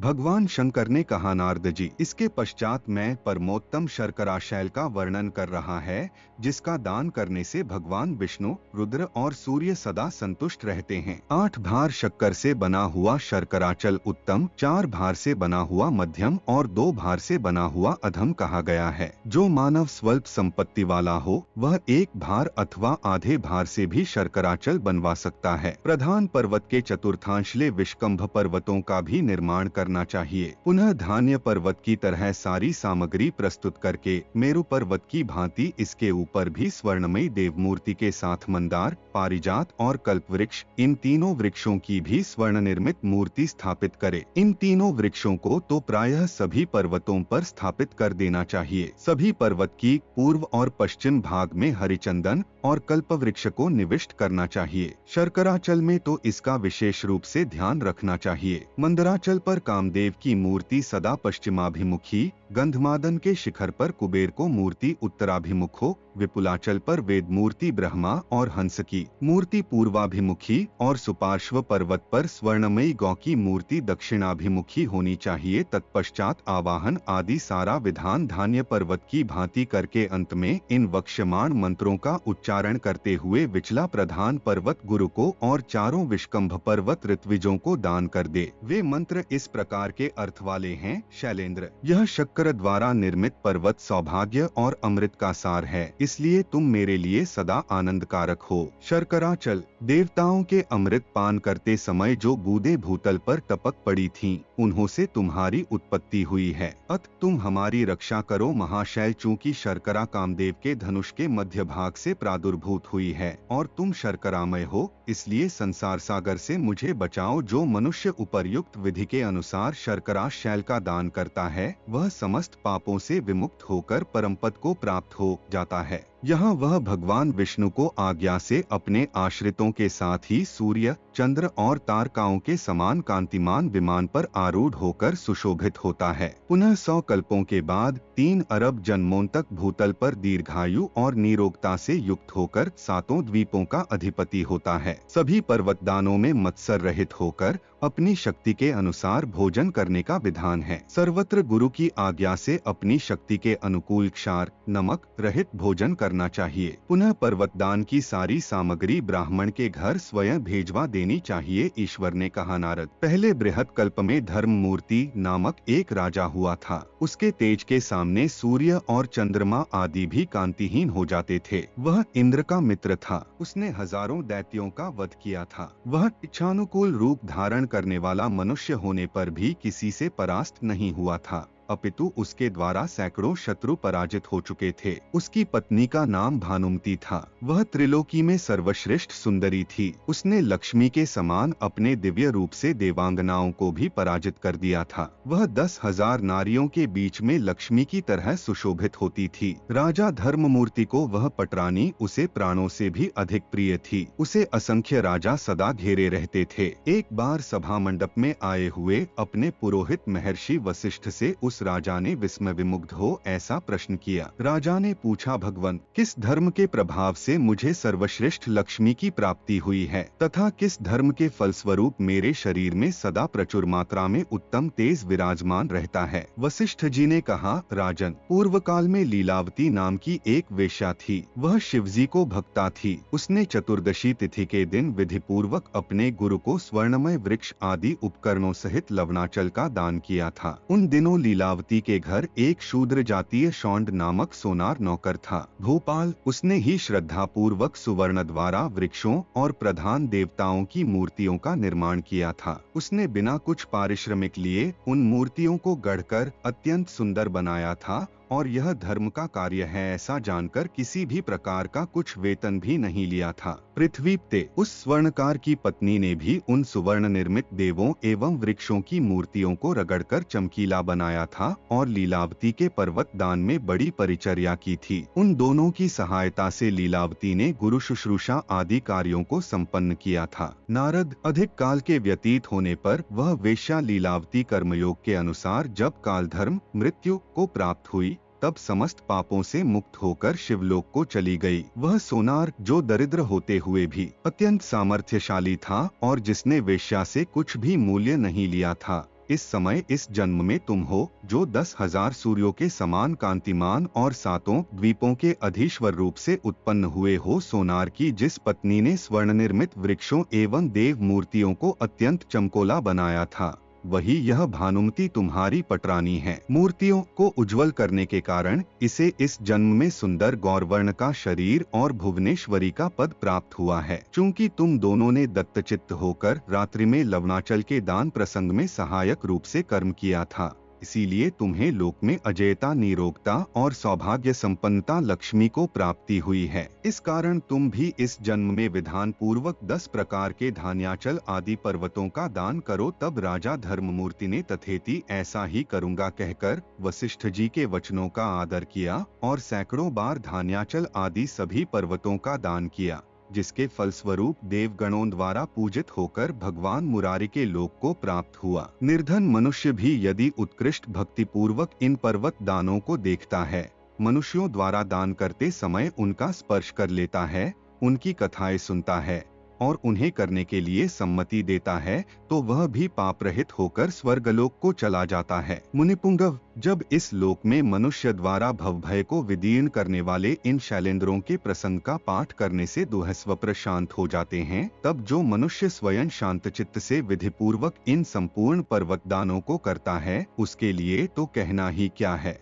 भगवान शंकर ने कहा, नारद जी, इसके पश्चात मैं परमोत्तम शर्करा शैल का वर्णन कर रहा है, जिसका दान करने से भगवान विष्णु, रुद्र और सूर्य सदा संतुष्ट रहते हैं। 8 भार शक्कर से बना हुआ शर्कराचल उत्तम, 4 भार से बना हुआ मध्यम और 2 भार से बना हुआ अधम कहा गया है। जो मानव स्वल्प संपत्ति वाला हो, वह 1 भार अथवा आधे भार से भी शर्कराचल बनवा सकता है। प्रधान पर्वत के चतुर्थांशले विष्कंभ पर्वतों का भी निर्माण करना चाहिए। पुनः धान्य पर्वत की तरह सारी सामग्री प्रस्तुत करके मेरु पर्वत की भांति इसके ऊपर भी स्वर्णमयी देवमूर्ति के साथ मंदार, पारिजात और कल्पवृक्ष, इन तीनों वृक्षों की भी स्वर्ण निर्मित मूर्ति स्थापित करे। इन तीनों वृक्षों को तो प्रायः सभी पर्वतों पर स्थापित कर देना चाहिए। सभी पर्वत की पूर्व और पश्चिम भाग में हरिचंदन और कल्पवृक्ष को निविष्ट करना चाहिए। शर्कराचल में तो इसका विशेष रूप से ध्यान रखना चाहिए। मंदराचल पर कामदेव की मूर्ति सदा पश्चिमाभिमुखी, गंधमादन के शिखर पर कुबेर को मूर्ति उत्तराभिमुख हो, विपुलाचल पर वेद मूर्ति ब्रह्मा और हंस की मूर्ति पूर्वाभिमुखी और सुपार्श्व पर्वत पर स्वर्णमयी गौ की मूर्ति दक्षिणाभिमुखी होनी चाहिए। तत्पश्चात आवाहन आदि सारा विधान धान्य पर्वत की भांति करके अंत में इन वक्ष्यमाण मंत्रों का उच्चारण करते हुए विचला प्रधान पर्वत गुरु को और चारों विष्कंभ पर्वत ऋत्विजों को दान कर दे। वे मंत्र इस प्रकार के अर्थ वाले हैं। शैलेंद्र, यह शक्कर द्वारा निर्मित पर्वत सौभाग्य और अमृत का सार है, इसलिए तुम मेरे लिए सदा आनंदकारक हो। शर्कराचल, देवताओं के अमृत पान करते समय जो बूंदें भूतल पर टपक पड़ी थीं, उन्हों से तुम्हारी उत्पत्ति हुई है। अत तुम हमारी रक्षा करो महाशैल। चूंकि शर्करा कामदेव के धनुष के मध्य भाग से प्रादुर्भूत हुई है और तुम शर्करामय हो, इसलिए संसार सागर से मुझे बचाओ। जो मनुष्य उपर्युक्त विधि के अनुसार शर्करा शैल का दान करता है, वह समस्त पापों से विमुक्त होकर परमपद को प्राप्त हो जाता है। यहाँ वह भगवान विष्णु को आज्ञा से अपने आश्रितों के साथ ही सूर्य, चंद्र और तारकाओं के समान कांतिमान विमान पर आरूढ़ होकर सुशोभित होता है। पुनः 100 कल्पों के बाद 3 अरब जन्मों तक भूतल पर दीर्घायु और निरोगता से युक्त होकर 7 द्वीपों का अधिपति होता है। सभी पर्वतदानों में मत्सर रहित होकर अपनी शक्ति के अनुसार भोजन करने का विधान है। सर्वत्र गुरु की आज्ञा से अपनी शक्ति के अनुकूल क्षार, नमक रहित भोजन करना चाहिए। पुनः पर्वतदान की सारी सामग्री ब्राह्मण के घर स्वयं भेजवा देनी चाहिए। ईश्वर ने कहा, नारद, पहले बृहत कल्प में धर्म मूर्ति नामक एक राजा हुआ था। उसके तेज के सामने सूर्य और चंद्रमा आदि भी कांतिहीन हो जाते थे। वह इंद्र का मित्र था। उसने हजारों दैत्यों का वध किया था। वह इच्छानुकूल रूप धारण करने वाला मनुष्य होने पर भी किसी से परास्त नहीं हुआ था, अपितु उसके द्वारा सैकड़ों शत्रु पराजित हो चुके थे। उसकी पत्नी का नाम भानुमती था। वह त्रिलोकी में सर्वश्रेष्ठ सुंदरी थी। उसने लक्ष्मी के समान अपने दिव्य रूप से देवांगनाओं को भी पराजित कर दिया था। वह 10,000 नारियों के बीच में लक्ष्मी की तरह सुशोभित होती थी। राजा धर्ममूर्ति को वह पटरानी उसे प्राणों से भी अधिक प्रिय थी। उसे असंख्य राजा सदा घेरे रहते थे। एक बार सभा मंडप में आए हुए अपने पुरोहित महर्षि वशिष्ठ से उस राजा ने विस्मय विमुग्ध हो ऐसा प्रश्न किया। राजा ने पूछा, भगवन, किस धर्म के प्रभाव से मुझे सर्वश्रेष्ठ लक्ष्मी की प्राप्ति हुई है तथा किस धर्म के फलस्वरूप मेरे शरीर में सदा प्रचुर मात्रा में उत्तम तेज विराजमान रहता है? वशिष्ठ जी ने कहा, राजन, पूर्व काल में लीलावती नाम की एक वेश्या थी। वह शिवजी को भक्ता थी। उसने चतुर्दशी तिथि के दिन विधि पूर्वक अपने गुरु को स्वर्णमय वृक्ष आदि उपकरणों सहित लवणाचल का दान किया था। उन दिनों लीलावती के घर एक शूद्र जातीय शौंड नामक सोनार नौकर था। भोपाल उसने ही श्रद्धा पूर्वक सुवर्ण द्वारा वृक्षों और प्रधान देवताओं की मूर्तियों का निर्माण किया था। उसने बिना कुछ पारिश्रमिक लिए उन मूर्तियों को गढ़कर अत्यंत सुंदर बनाया था और यह धर्म का कार्य है ऐसा जानकर किसी भी प्रकार का कुछ वेतन भी नहीं लिया था। पृथ्वीपते उस स्वर्णकार की पत्नी ने भी उन सुवर्ण निर्मित देवों एवं वृक्षों की मूर्तियों को रगड़कर चमकीला बनाया था और लीलावती के पर्वत दान में बड़ी परिचर्या की थी। उन दोनों की सहायता से लीलावती ने गुरु शुश्रूषा आदि कार्यों को संपन्न किया था। नारद, अधिक काल के व्यतीत होने पर वह वेश्या लीलावती कर्मयोग के अनुसार जब कालधर्म मृत्यु को प्राप्त हुई, तब समस्त पापों से मुक्त होकर शिवलोक को चली गई। वह सोनार, जो दरिद्र होते हुए भी अत्यंत सामर्थ्यशाली था और जिसने वेश्या से कुछ भी मूल्य नहीं लिया था, इस समय इस जन्म में तुम हो जो 10,000 सूर्यों के समान कांतिमान और 7 द्वीपों के अधीश्वर रूप से उत्पन्न हुए हो। सोनार की जिस पत्नी ने स्वर्ण निर्मित वृक्षों एवं देव मूर्तियों को अत्यंत चमकोला बनाया था, वही यह भानुमति तुम्हारी पटरानी है। मूर्तियों को उज्जवल करने के कारण इसे इस जन्म में सुंदर गौरवर्ण का शरीर और भुवनेश्वरी का पद प्राप्त हुआ है। चूंकि तुम दोनों ने दत्तचित्त होकर रात्रि में लवणाचल के दान प्रसंग में सहायक रूप से कर्म किया था, इसीलिए तुम्हें लोक में अजेयता, निरोगता और सौभाग्य संपन्नता लक्ष्मी को प्राप्ति हुई है। इस कारण तुम भी इस जन्म में विधान पूर्वक 10 प्रकार के धान्याचल आदि पर्वतों का दान करो। तब राजा धर्ममूर्ति ने तथेति ऐसा ही करूंगा कहकर वशिष्ठ जी के वचनों का आदर किया और सैकड़ों बार धान्याचल आदि सभी पर्वतों का दान किया, जिसके फलस्वरूप देवगणों द्वारा पूजित होकर भगवान मुरारी के लोक को प्राप्त हुआ। निर्धन मनुष्य भी यदि उत्कृष्ट भक्ति पूर्वक इन पर्वत दानों को देखता है, मनुष्यों द्वारा दान करते समय उनका स्पर्श कर लेता है, उनकी कथाएं सुनता है और उन्हें करने के लिए सम्मति देता है, तो वह भी पाप रहित होकर स्वर्गलोक को चला जाता है। मुनिपुंगव, जब इस लोक में मनुष्य द्वारा भवभय को विदीर्ण करने वाले इन शैलेंद्रों के प्रसंग का पाठ करने से दुःस्वप्न शांत हो जाते हैं, तब जो मनुष्य स्वयं शांतचित्त से विधिपूर्वक इन संपूर्ण पर्वत दानों को करता है, उसके लिए तो कहना ही क्या है।